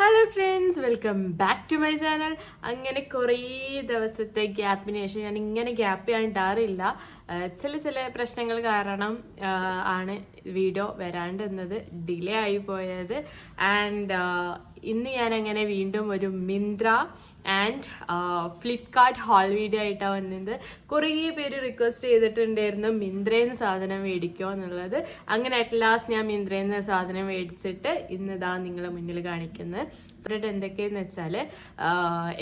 Hello friends, welcome back to my channel. അങ്ങനെ കുറേ ദിവസത്തെ ഗ്യാപ്പിന് ശേഷം ഞാൻ ഇങ്ങനെ ഗ്യാപ്പ് ചെയ്യാനിടാറില്ല. ചില പ്രശ്നങ്ങൾ കാരണം ആണ് വീഡിയോ വരാണ്ടിരുന്നത്, ഡിലേ ആയി പോയത്. ആൻഡ് ഇന്ന് ഞാൻ അങ്ങനെ വീണ്ടും ഒരു Myntra and Flipkart hall video ആയിട്ടാണ് വന്നത്. കുറേ പേര് റിക്വസ്റ്റ് ചെയ്തിട്ടുണ്ടായിരുന്നു മിന്ത്രയിൽ നിന്ന് സാധനം മേടിക്കോ എന്നുള്ളത്. അങ്ങനെ അറ്റ് ലാസ്റ്റ് ഞാൻ മിന്ത്രയിൽ നിന്ന് സാധനം മേടിച്ചിട്ട് ഇന്നിതാ നിങ്ങളെ മുന്നിൽ കാണിക്കുന്നത്. എന്തൊക്കെയെന്ന് വെച്ചാൽ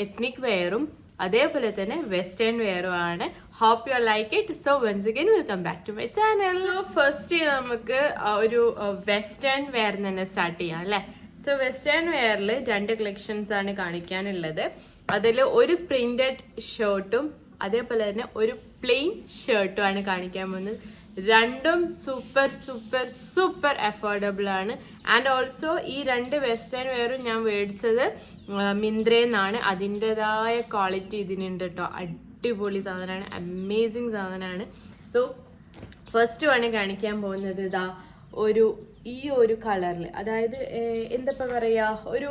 എത്നിക് വെയറും അതേപോലെ തന്നെ വെസ്റ്റേൺ വെയറും ആണ്. Hope you like it. So once again welcome back to my channel. So first നമുക്ക് ഒരു വെസ്റ്റേൺ വെയർ തന്നെ സ്റ്റാർട്ട് ചെയ്യാം അല്ലേ. സോ വെസ്റ്റേൺ വെയറിൽ 2 കളക്ഷൻസ് ആണ് കാണിക്കാനുള്ളത്. അതിൽ ഒരു പ്രിന്റഡ് ഷർട്ടും അതേപോലെ തന്നെ ഒരു പ്ലെയിൻ ഷർട്ടും ആണ് കാണിക്കാൻ പോകുന്നത്. രണ്ടും സൂപ്പർ സൂപ്പർ സൂപ്പർ അഫോർഡബിൾ ആണ്. ആൻഡ് ഓൾസോ ഈ 2 വെസ്റ്റേൺ വെയറും ഞാൻ മേടിച്ചത് മിന്ത്രയിൽ നിന്നാണ്. അതിൻ്റെതായ ക്വാളിറ്റി ഇതിനുണ്ട് കേട്ടോ. അടിപൊളി സാധനമാണ്, അമേസിങ് സാധനമാണ്. സോ ഫസ്റ്റ് ആണ് കാണിക്കാൻ പോകുന്നത് ഇതാ ഈ ഒരു കളറിൽ, അതായത് എന്താ പറയുക, ഒരു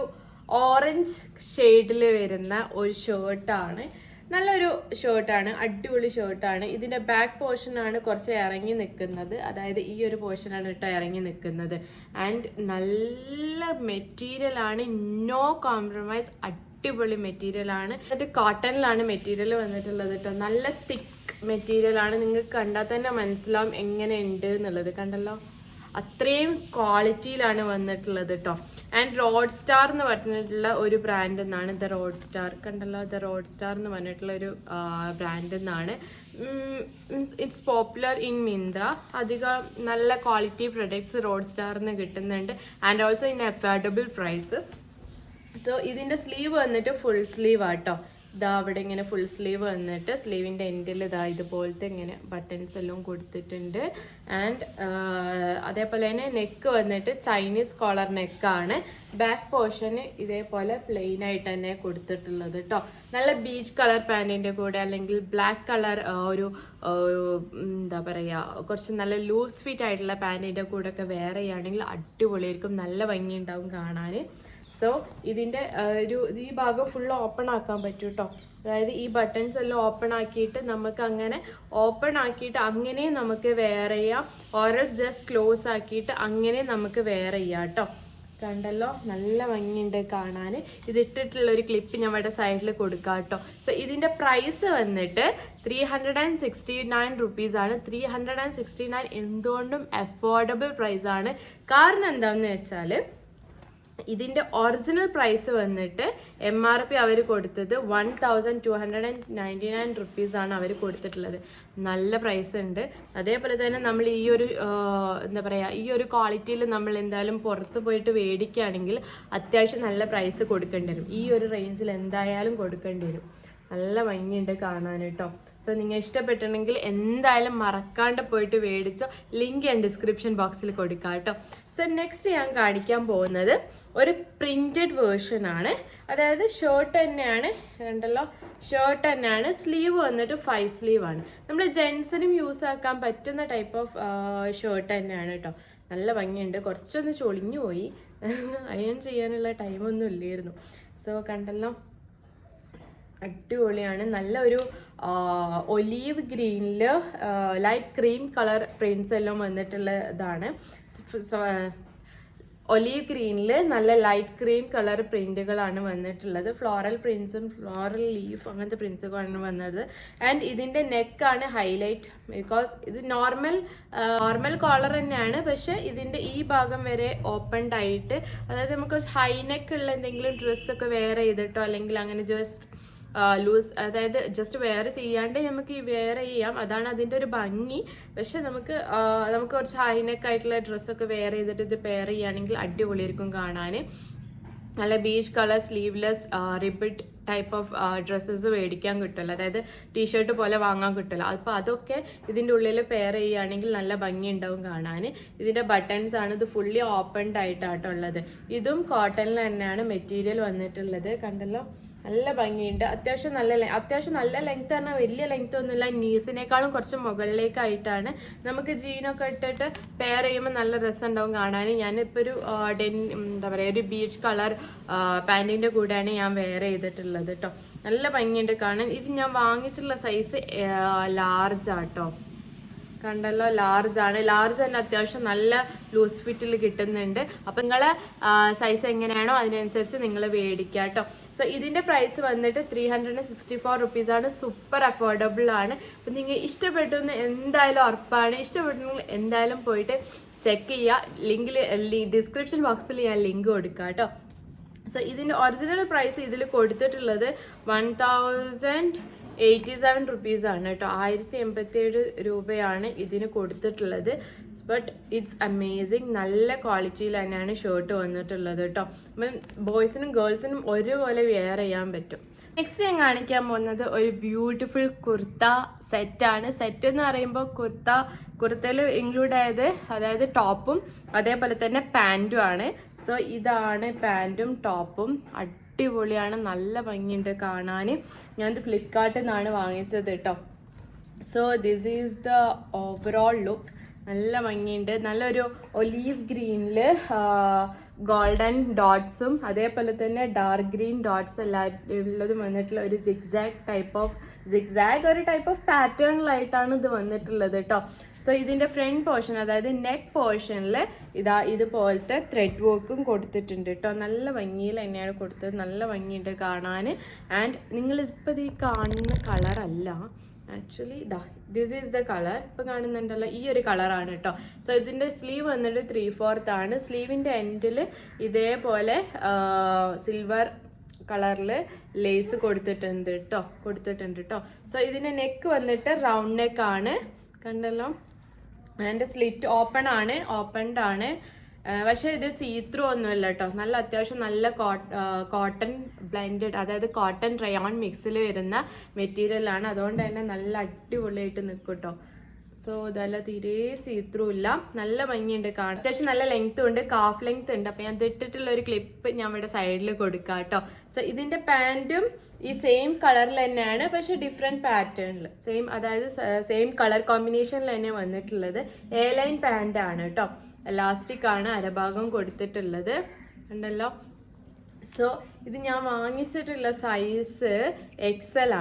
ഓറഞ്ച് ഷെയ്ഡിൽ വരുന്ന ഒരു ഷർട്ടാണ്. നല്ലൊരു ഷർട്ടാണ്, അടിപൊളി ഷർട്ടാണ്. ഇതിൻ്റെ ബാക്ക് പോർഷനാണ് കുറച്ച് ഇറങ്ങി നിൽക്കുന്നത്, അതായത് ഈ ഒരു പോർഷനാണ് കേട്ടോ ഇറങ്ങി നിൽക്കുന്നത്. ആൻഡ് നല്ല മെറ്റീരിയലാണ്, നോ കോംപ്രമൈസ്, അടിപൊളി മെറ്റീരിയലാണ്. എന്നിട്ട് കോട്ടണിലാണ് മെറ്റീരിയൽ വന്നിട്ടുള്ളത് കേട്ടോ. നല്ല തിക്ക് മെറ്റീരിയലാണ്, നിങ്ങൾക്ക് കണ്ടാൽ തന്നെ മനസ്സിലാവും എങ്ങനെയുണ്ട് എന്നുള്ളത്. കണ്ടല്ലോ, അത്രയും ക്വാളിറ്റിയിലാണ് വന്നിട്ടുള്ളത് കേട്ടോ. ആൻഡ് റോഡ് സ്റ്റാർ എന്ന് പറഞ്ഞിട്ടുള്ള ഒരു ബ്രാൻഡ് എന്നാണ് ദ റോഡ് സ്റ്റാർ. കണ്ടല്ലോ, ദ റോഡ് സ്റ്റാർ എന്ന് പറഞ്ഞിട്ടുള്ള ഒരു ബ്രാൻഡ് എന്നാണ്. It's popular in Myntra. അധികം നല്ല ക്വാളിറ്റി പ്രൊഡക്ട്സ് റോഡ് സ്റ്റാറിന് കിട്ടുന്നുണ്ട്. And also in affordable price. So ഇതിൻ്റെ സ്ലീവ് വന്നിട്ട് ഫുൾ സ്ലീവ് ആട്ടോ. ഇതാ അവിടെ ഇങ്ങനെ ഫുൾ സ്ലീവ് വന്നിട്ട് സ്ലീവിൻ്റെ എൻഡിൽ ഇതാ ഇതുപോലത്തെ ഇങ്ങനെ ബട്ടൺസ് എല്ലാം കൊടുത്തിട്ടുണ്ട്. ആൻഡ് അതേപോലെ തന്നെ നെക്ക് വന്നിട്ട് ചൈനീസ് കോളർ നെക്കാണ്. ബാക്ക് പോർഷന് ഇതേപോലെ പ്ലെയിൻ ആയിട്ട് തന്നെ കൊടുത്തിട്ടുള്ളത് കേട്ടോ. നല്ല ബീച്ച് കളർ പാൻറ്റിൻ്റെ കൂടെ അല്ലെങ്കിൽ ബ്ലാക്ക് കളർ ഒരു എന്താ പറയുക, കുറച്ച് നല്ല ലൂസ് ഫിറ്റ് ആയിട്ടുള്ള പാൻറ്റിൻ്റെ കൂടെ ഒക്കെ വെയർ ചെയ്യുകയാണെങ്കിൽ അടിപൊളിയായിരിക്കും, നല്ല ഭംഗി ഉണ്ടാവും കാണാൻ. സോ ഇതിൻ്റെ ഈ ഭാഗം ഫുൾ ഓപ്പൺ ആക്കാൻ പറ്റും കേട്ടോ. അതായത് ഈ ബട്ടൺസ് എല്ലാം ഓപ്പൺ ആക്കിയിട്ട് നമുക്ക് അങ്ങനെ അങ്ങനെ നമുക്ക് വെയർ ചെയ്യാം. ഓറൽസ് ജസ്റ്റ് ക്ലോസ് ആക്കിയിട്ട് അങ്ങനെ നമുക്ക് വെയർ ചെയ്യാം കേട്ടോ. കണ്ടല്ലോ, നല്ല ഭംഗിയുണ്ട് കാണാൻ. ഇതിട്ടിട്ടുള്ളൊരു ക്ലിപ്പ് ഞാൻ ഇവിടെ സൈഡിൽ കൊടുക്കാം കേട്ടോ. സോ ഇതിൻ്റെ പ്രൈസ് വന്നിട്ട് 369 റുപ്പീസാണ്. 369 എന്തുകൊണ്ടും അഫോർഡബിൾ പ്രൈസാണ്. കാരണം എന്താണെന്ന് വെച്ചാൽ ഇതിൻ്റെ ഒറിജിനൽ പ്രൈസ് വന്നിട്ട് MRP അവർ കൊടുത്തത് 1299 റുപ്പീസാണ് അവർ കൊടുത്തിട്ടുള്ളത്. നല്ല പ്രൈസ് ഉണ്ട്. അതേപോലെ തന്നെ നമ്മൾ ഈ ഒരു എന്താ പറയുക, ഈ ഒരു ക്വാളിറ്റിയിൽ നമ്മൾ എന്തായാലും പുറത്ത് പോയിട്ട് മേടിക്കുകയാണെങ്കിൽ അത്യാവശ്യം നല്ല പ്രൈസ് കൊടുക്കേണ്ടി വരും. ഈ ഒരു റേഞ്ചിൽ എന്തായാലും കൊടുക്കേണ്ടി വരും. നല്ല ഭംഗിയുണ്ട് കാണാൻ കേട്ടോ. സോ നിങ്ങൾ ഇഷ്ടപ്പെട്ടിട്ടുണ്ടെങ്കിൽ എന്തായാലും മറക്കാണ്ട് പോയിട്ട് മേടിച്ചോ. ലിങ്ക് ഞാൻ ഡിസ്ക്രിപ്ഷൻ ബോക്സിൽ കൊടുക്കാം കേട്ടോ. സോ നെക്സ്റ്റ് ഞാൻ കാണിക്കാൻ പോകുന്നത് ഒരു പ്രിൻറ്റഡ് വേർഷൻ ആണ്. അതായത് ഷർട്ട് തന്നെയാണ്, കണ്ടല്ലോ, ഷർട്ട് തന്നെയാണ്. സ്ലീവ് വന്നിട്ട് 5 സ്ലീവ് ആണ്. നമ്മൾ ജെൻസിനും യൂസ് ആക്കാൻ പറ്റുന്ന ടൈപ്പ് ഓഫ് ഷർട്ട് തന്നെയാണ് കേട്ടോ. നല്ല ഭംഗിയുണ്ട്. കുറച്ചൊന്ന് ചൊളിഞ്ഞു പോയി, അയൺ ചെയ്യാനുള്ള ടൈമൊന്നും ഇല്ലായിരുന്നു. സോ കണ്ടല്ലോ, അടിപൊളിയാണ്. നല്ല ഒരു ഒലീവ് ഗ്രീനിൽ ലൈറ്റ് ക്രീം കളർ പ്രിൻസ് എല്ലാം വന്നിട്ടുള്ള ഇതാണ്. ഒലീവ് ഗ്രീനിൽ നല്ല ലൈറ്റ് ക്രീം കളർ പ്രിന്റുകളാണ് വന്നിട്ടുള്ളത്. ഫ്ലോറൽ പ്രിൻസും ഫ്ലോറൽ ലീഫ് അങ്ങനത്തെ പ്രിൻസുകളാണ് വന്നത്. ആൻഡ് ഇതിൻ്റെ നെക്കാണ് ഹൈലൈറ്റ്. ബിക്കോസ് ഇത് നോർമൽ കോളർ തന്നെയാണ്, പക്ഷെ ഇതിൻ്റെ ഈ ഭാഗം വരെ ഓപ്പൺഡ് ആയിട്ട്, അതായത് നമുക്ക് ഹൈ നെക്ക് ഉള്ള എന്തെങ്കിലും ഡ്രസ്സൊക്കെ വെയർ ചെയ്തിട്ടോ അല്ലെങ്കിൽ അങ്ങനെ ജസ്റ്റ് ലൂസ്, അതായത് ജസ്റ്റ് വെയർ ചെയ്യാണ്ട് നമുക്ക് ഈ വെയർ ചെയ്യാം. അതാണ് അതിൻ്റെ ഒരു ഭംഗി. പക്ഷെ നമുക്ക് കുറച്ച് ഹൈനെക്ക് ആയിട്ടുള്ള ഡ്രസ്സൊക്കെ വെയർ ചെയ്തിട്ട് ഇത് പെയർ ചെയ്യുകയാണെങ്കിൽ അടിപൊളിയായിരിക്കും കാണാൻ. നല്ല peach colour sleeveless ribbed type of dresses മേടിക്കാൻ കിട്ടുമല്ലോ, അതായത് ടീഷർട്ട് പോലെ വാങ്ങാൻ കിട്ടുമല്ലോ. അപ്പോൾ അതൊക്കെ ഇതിൻ്റെ ഉള്ളിൽ പെയർ ചെയ്യുകയാണെങ്കിൽ നല്ല ഭംഗി ഉണ്ടാവും കാണാൻ. ഇതിൻ്റെ ബട്ടൺസ് ആണ്, ഇത് ഫുള്ളി ഓപ്പൺഡ് ആയിട്ടാട്ടോ ഉള്ളത്. ഇതും കോട്ടണിൽ തന്നെയാണ് മെറ്റീരിയൽ വന്നിട്ടുള്ളത്. കണ്ടല്ലോ, നല്ല ഭംഗിയുണ്ട്. അത്യാവശ്യം നല്ല ലെങ്ത് പറഞ്ഞാൽ വലിയ ലെങ്ത് ഒന്നുമില്ല, നീസിനേക്കാളും കുറച്ച് മുകളിലേക്കായിട്ടാണ്. നമുക്ക് ജീനൊക്കെ ഇട്ടിട്ട് പെയർ ചെയ്യുമ്പോൾ നല്ല രസം ഉണ്ടാവും കാണാൻ. ഞാനിപ്പോൾ ഒരു എന്താ പറയുക, ഒരു ബീച്ച് കളർ പാൻറ്റിൻ്റെ കൂടെയാണ് ഞാൻ വെയർ ചെയ്തിട്ടുള്ളത് കേട്ടോ. നല്ല ഭംഗിയുണ്ട് കാണാൻ. ഇത് ഞാൻ വാങ്ങിച്ചിട്ടുള്ള സൈസ് ലാർജ് ആട്ടോ. കണ്ടല്ലോ, ലാർജ് ആണ്. ലാർജ് തന്നെ അത്യാവശ്യം നല്ല ലൂസ് ഫിറ്റിൽ കിട്ടുന്നുണ്ട്. അപ്പം നിങ്ങളെ സൈസ് എങ്ങനെയാണോ അതിനനുസരിച്ച് നിങ്ങൾ മേടിക്കുക കേട്ടോ. സോ ഇതിൻ്റെ പ്രൈസ് വന്നിട്ട് 364 റുപ്പീസാണ്. സൂപ്പർ അഫോർഡബിൾ ആണ്. അപ്പം നിങ്ങൾ ഇഷ്ടപ്പെട്ടു എന്ന് എന്തായാലും ഉറപ്പാണ്. ഇഷ്ടപ്പെട്ടെങ്കിൽ എന്തായാലും പോയിട്ട് ചെക്ക് ചെയ്യുക. ഡിസ്ക്രിപ്ഷൻ ബോക്സിൽ ഞാൻ ലിങ്ക് കൊടുക്കാം കേട്ടോ. സോ ഇതിൻ്റെ ഒറിജിനൽ പ്രൈസ് ഇതിൽ കൊടുത്തിട്ടുള്ളത് 1087 റുപ്പീസാണ് കേട്ടോ. 1087 രൂപയാണ് ഇതിന് കൊടുത്തിട്ടുള്ളത്. But it's amazing. നല്ല ക്വാളിറ്റിയിൽ തന്നെയാണ് ഷർട്ട് വന്നിട്ടുള്ളത് കേട്ടോ. അപ്പം ബോയ്സിനും ഗേൾസിനും ഒരുപോലെ വെയർ ചെയ്യാൻ പറ്റും. നെക്സ്റ്റ് ഞാൻ കാണിക്കാൻ പോകുന്നത് ഒരു ബ്യൂട്ടിഫുൾ കുർത്ത സെറ്റാണ്. സെറ്റ് എന്ന് പറയുമ്പോൾ കുർത്തയിൽ ഇൻക്ലൂഡ് ആയത് അതായത് ടോപ്പും അതേപോലെ തന്നെ പാൻറ്റും ആണ്. സോ ഇതാണ് പാൻറ്റും ടോപ്പും. അടിപൊളിയാണ്, നല്ല ഭംഗിയുണ്ട് കാണാൻ. ഞാനിത് ഫ്ലിപ്കാർട്ടിൽ നിന്നാണ് വാങ്ങിച്ചത് കേട്ടോ. So this is the overall look. നല്ല ഭംഗിയുണ്ട്. നല്ലൊരു ഒലീവ് ഗ്രീനിൽ ഗോൾഡൻ ഡോട്ട്സും അതേപോലെ തന്നെ ഡാർക്ക് ഗ്രീൻ ഡോട്ട്സ് ഉള്ളതും വന്നിട്ടുള്ള ഒരു ഒരു ടൈപ്പ് ഓഫ് പാറ്റേണിലായിട്ടാണ് ഇത് വന്നിട്ടുള്ളത് കേട്ടോ. സോ ഇതിൻ്റെ ഫ്രണ്ട് പോർഷൻ അതായത് നെക്ക് പോർഷനിൽ ഇതുപോലത്തെ ത്രെഡ് വർക്കും കൊടുത്തിട്ടുണ്ട് കേട്ടോ. നല്ല ഭംഗിയിൽ തന്നെയാണ് കൊടുത്തത്. നല്ല ഭംഗിയുണ്ട് കാണാൻ. ആൻഡ് നിങ്ങളിപ്പോൾ ഇത് ഈ കാണുന്ന കളറല്ല, actually this is the colour. ഇപ്പോൾ കാണുന്നുണ്ടല്ലോ, ഈ ഒരു കളറാണ് കേട്ടോ. സോ ഇതിൻ്റെ സ്ലീവ് വന്നിട്ട് 3/4 ആണ്. സ്ലീവിൻ്റെ എൻഡിൽ ഇതേപോലെ സിൽവർ കളറിൽ ലേസ് കൊടുത്തിട്ടുണ്ട് കേട്ടോ. സോ ഇതിൻ്റെ നെക്ക് വന്നിട്ട് റൗണ്ട് നെക്കാണ്, കണ്ടല്ലോ. അതിൻ്റെ സ്ലിറ്റ് ഓപ്പൺഡ് ആണ്. പക്ഷേ ഇത് സീത്രൂ ഒന്നുമില്ല കേട്ടോ. നല്ല അത്യാവശ്യം നല്ല കോട്ടൺ ബ്ലെൻഡഡ് അതായത് കോട്ടൺ റയോൺ മിക്സിൽ വരുന്ന മെറ്റീരിയലാണ്. അതുകൊണ്ട് തന്നെ നല്ല അടിപൊളിയായിട്ട് നിൽക്കും കേട്ടോ. സോ ഇതല്ല, തീരെ സീത്രൂ ഇല്ല. നല്ല ഭംഗിയുണ്ട് കാണാൻ. അത്യാവശ്യം നല്ല ലെങ്ത്തും ഉണ്ട്, കാഫ് ലെങ്ത് ഉണ്ട്. അപ്പം ഞാൻ ഇതിട്ടിട്ടുള്ള ഒരു ക്ലിപ്പ് ഞാൻ ഇവിടെ സൈഡിൽ കൊടുക്കാം കേട്ടോ. സോ ഇതിൻ്റെ പാൻറ്റും ഈ സെയിം കളറിൽ തന്നെയാണ്, പക്ഷെ ഡിഫറെൻറ്റ് പാറ്റേണിൽ അതായത് സെയിം കളർ കോമ്പിനേഷനിൽ തന്നെ വന്നിട്ടുള്ളത്. എ ലൈൻ പാൻറ്റാണ് കേട്ടോ. എലാസ്റ്റിക് ആണ് അരഭാഗം കൊടുത്തിട്ടുള്ളത്, ഉണ്ടല്ലോ. സോ ഇത് ഞാൻ വാങ്ങിച്ചിട്ടുള്ള സൈസ് XL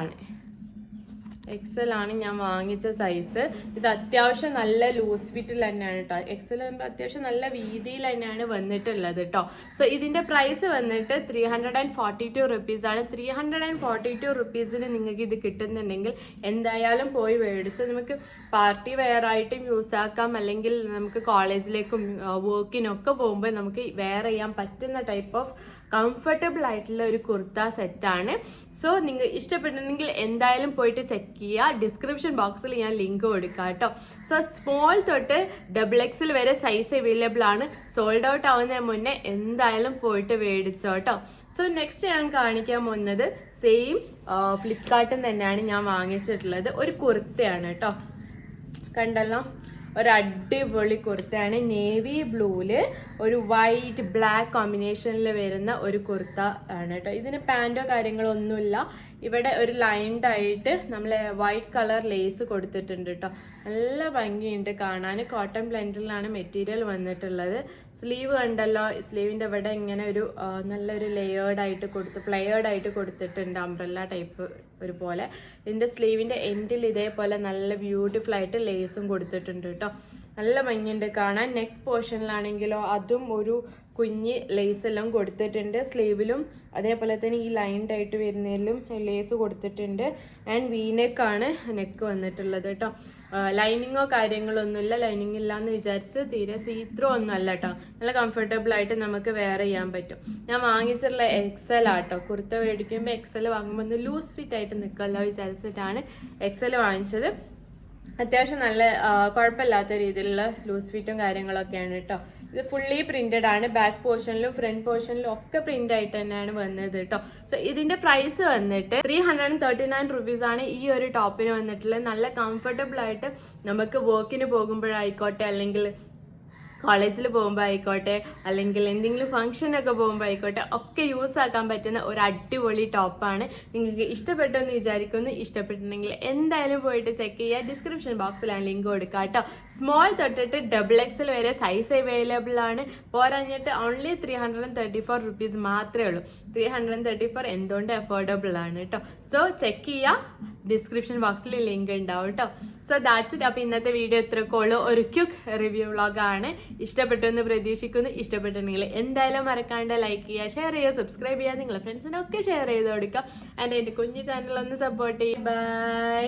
ആണ് ഞാൻ വാങ്ങിച്ച സൈസ്. ഇത് അത്യാവശ്യം നല്ല ലൂസ് ഫിറ്റിൽ തന്നെയാണ് കേട്ടോ. XL അത്യാവശ്യം നല്ല വീതിയിൽ തന്നെയാണ് വന്നിട്ടുള്ളത് കേട്ടോ. സോ ഇതിൻ്റെ പ്രൈസ് വന്നിട്ട് 342 റുപ്പീസാണ്. 342 റുപ്പീസിന് നിങ്ങൾക്ക് ഇത് കിട്ടുന്നുണ്ടെങ്കിൽ എന്തായാലും പോയി മേടിച്ച് നമുക്ക് പാർട്ടി വെയർ ആയിട്ടും യൂസ് ആക്കാം, അല്ലെങ്കിൽ നമുക്ക് കോളേജിലേക്കും വർക്കിനൊക്കെ പോകുമ്പോൾ നമുക്ക് വെയർ ചെയ്യാൻ പറ്റുന്ന ടൈപ്പ് ഓഫ് കംഫർട്ടബിൾ ആയിട്ടുള്ള ഒരു കുർത്ത സെറ്റാണ്. സോ നിങ്ങൾ ഇഷ്ടപ്പെട്ടിട്ടുണ്ടെങ്കിൽ എന്തായാലും പോയിട്ട് ചെക്ക് ചെയ്യുക. ഡിസ്ക്രിപ്ഷൻ ബോക്സിൽ ഞാൻ ലിങ്ക് കൊടുക്കാം കേട്ടോ. സോ സ്മോൾ തൊട്ട് XXL വരെ സൈസ് അവൈലബിൾ ആണ്. സോൾഡ് ഔട്ട് ആവുന്നതിന് മുന്നേ എന്തായാലും പോയിട്ട് മേടിച്ചോ കേട്ടോ. സോ നെക്സ്റ്റ് ഞാൻ കാണിക്കാൻ പോകുന്നത് സെയിം ഫ്ലിപ്കാർട്ടിൽ തന്നെയാണ് ഞാൻ വാങ്ങിച്ചിട്ടുള്ളത്. ഒരു കുർത്തയാണ് കേട്ടോ, കണ്ടല്ലോ. ഒരു അടിപൊളി കുർത്തയാണ്. നേവി ബ്ലൂവില് ഒരു വൈറ്റ് ബ്ലാക്ക് കോമ്പിനേഷനിൽ വരുന്ന ഒരു കുർത്ത ആണ് കേട്ടോ. ഇതിന് പാൻറ്റോ കാര്യങ്ങളോ ഒന്നുമില്ല. ഇവിടെ ഒരു ലൈൻഡ് ആയിട്ട് നമ്മൾ വൈറ്റ് കളർ ലേസ് കൊടുത്തിട്ടുണ്ട് കേട്ടോ. നല്ല ഭംഗിയുണ്ട് കാണാൻ. കോട്ടൺ ബ്ലെൻഡിലാണ് മെറ്റീരിയൽ വന്നിട്ടുള്ളത്. സ്ലീവ് കണ്ടല്ലോ, സ്ലീവിൻ്റെ ഇവിടെ ഇങ്ങനെ ഒരു നല്ലൊരു ഫ്ലെയേർഡ് ആയിട്ട് കൊടുത്തിട്ടുണ്ട്, അംബ്രല്ല ടൈപ്പ് ഒരു പോലെ. ഇതിൻ്റെ സ്ലീവിൻ്റെ എൻഡിൽ ഇതേപോലെ നല്ല ബ്യൂട്ടിഫുൾ ആയിട്ട് ലേസും കൊടുത്തിട്ടുണ്ട് കേട്ടോ. നല്ല ഭംഗിയുണ്ട് കാണാൻ. നെക്ക് പോർഷനിലാണെങ്കിലോ അതും ഒരു കുഞ്ഞ് ലേസ് എല്ലാം കൊടുത്തിട്ടുണ്ട്. സ്ലീവിലും അതേപോലെ തന്നെ ഈ ലൈൻഡ് ആയിട്ട് വരുന്നതിലും ലേസ് കൊടുത്തിട്ടുണ്ട്. ആൻഡ് വീനെക്കാണ് നെക്ക് വന്നിട്ടുള്ളത് കേട്ടോ. ലൈനിങ്ങോ കാര്യങ്ങളോ ഒന്നുമില്ല. ലൈനിങ് ഇല്ലാന്ന് വിചാരിച്ച് തീരെ സീത്രോ ഒന്നും അല്ല കേട്ടോ. നല്ല കംഫർട്ടബിൾ ആയിട്ട് നമുക്ക് വെയർ ചെയ്യാൻ പറ്റും. ഞാൻ വാങ്ങിച്ചിട്ടുള്ള XL ആട്ടോ. കുർത്ത മേടിക്കുമ്പോൾ XL വാങ്ങുമ്പോൾ ഒന്ന് ലൂസ് ഫിറ്റ് ആയിട്ട് നിൽക്കുമല്ലോ വിചാരിച്ചിട്ടാണ് XL വാങ്ങിച്ചത്. അത്യാവശ്യം നല്ല കുഴപ്പമില്ലാത്ത രീതിയിലുള്ള ലൂസ് ഫിറ്റും കാര്യങ്ങളൊക്കെയാണ് കേട്ടോ. ഇത് ഫുള്ളി പ്രിന്റഡ് ആണ്. ബാക്ക് പോർഷനിലും ഫ്രണ്ട് പോർഷനിലും ഒക്കെ പ്രിന്റ് ആയിട്ട് തന്നെയാണ് വന്നത് കേട്ടോ. സോ ഇതിന്റെ പ്രൈസ് വന്നിട്ട് 339 റുപ്പീസാണ് ഈ ഒരു ടോപ്പിന് വന്നിട്ടുള്ളത്. നല്ല കംഫർട്ടബിൾ ആയിട്ട് നമുക്ക് വർക്കിന് പോകുമ്പോഴായിക്കോട്ടെ അല്ലെങ്കിൽ കോളേജിൽ പോകുമ്പോൾ ആയിക്കോട്ടെ അല്ലെങ്കിൽ എന്തെങ്കിലും ഫംഗ്ഷനൊക്കെ പോകുമ്പോൾ ആയിക്കോട്ടെ ഒക്കെ യൂസ് ആക്കാൻ പറ്റുന്ന ഒരു അടിപൊളി ടോപ്പാണ്. നിങ്ങൾക്ക് ഇഷ്ടപ്പെട്ടെന്ന് വിചാരിക്കുന്നു. ഇഷ്ടപ്പെട്ടിട്ടുണ്ടെങ്കിൽ എന്തായാലും പോയിട്ട് ചെക്ക് ചെയ്യുക. ഡിസ്ക്രിപ്ഷൻ ബോക്സിൽ ഞാൻ ലിങ്ക് കൊടുക്കാം കേട്ടോ. സ്മോൾ തൊട്ടിട്ട് XXL വരെ സൈസ് അവൈലബിൾ ആണ്. പോരാഞ്ഞിട്ട് ഓൺലി 334 റുപ്പീസ് മാത്രമേ ഉള്ളൂ. 334 എന്തുകൊണ്ട് അഫോർഡബിൾ ആണ് കേട്ടോ. സോ ചെക്ക് ചെയ്യുക, ഡിസ്ക്രിപ്ഷൻ ബോക്സിൽ ലിങ്ക് ഉണ്ടാവും കേട്ടോ. So that's it. അപ്പോൾ ഇന്നത്തെ വീഡിയോ ഇത്രയൊക്കെ ഉള്ളൂ. ഒരു ക്വിക്ക് റിവ്യൂ വ്ളോഗാണ്. ഇഷ്ടപ്പെട്ടു എന്ന് പ്രതീക്ഷിക്കുന്നു. ഇഷ്ടപ്പെട്ടിട്ടുണ്ടെങ്കിൽ എന്തായാലും മറക്കാണ്ട് ലൈക്ക് ചെയ്യുക, ഷെയർ ചെയ്യുക, സബ്സ്ക്രൈബ് ചെയ്യുക, നിങ്ങളുടെ ഫ്രണ്ട്സിനൊക്കെ ഷെയർ ചെയ്ത് കൊടുക്കുക. ആൻഡ് എൻ്റെ കുഞ്ഞു ചാനൽ ഒന്ന് സപ്പോർട്ട് ചെയ്യുക. ബൈ.